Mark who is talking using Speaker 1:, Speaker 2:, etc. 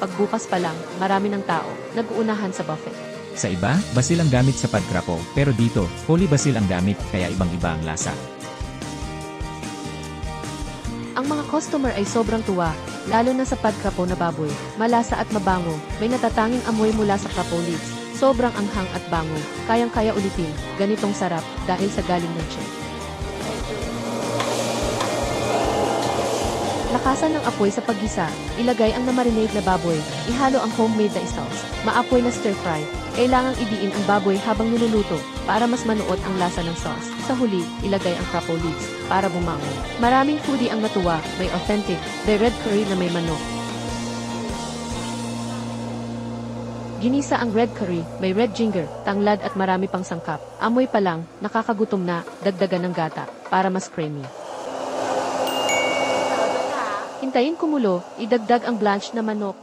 Speaker 1: pagbukas pa lang, marami ng tao, nag-uunahan sa buffet.
Speaker 2: Sa iba, basil ang gamit sa pagkrapo, pero dito, holy basil ang gamit, kaya ibang-iba ang lasa.
Speaker 1: Ang mga customer ay sobrang tuwa, lalo na sa pagkrapo na baboy. Malasa at mabango, may natatanging amoy mula sa krapo leaves. Sobrang anghang at bango, kayang-kaya ulitin, ganitong sarap, dahil sa galing ng chef. Lakasan ng apoy sa paggisa, ilagay ang namarinade na baboy, ihalo ang homemade na sauce, maapoy na stir-fry, kailangang idiin ang baboy habang niluluto, para mas manuot ang lasa ng sauce. Sa huli, ilagay ang krapo leaves, para bumango. Maraming foodie ang natuwa, may authentic, the red curry na may manok. Ginisa ang red curry, may red ginger, tanglad at marami pang sangkap. Amoy pa lang, nakakagutom na, dagdagan ng gata, para mas creamy. Hintayin kumulo, idagdag ang blanch na manok.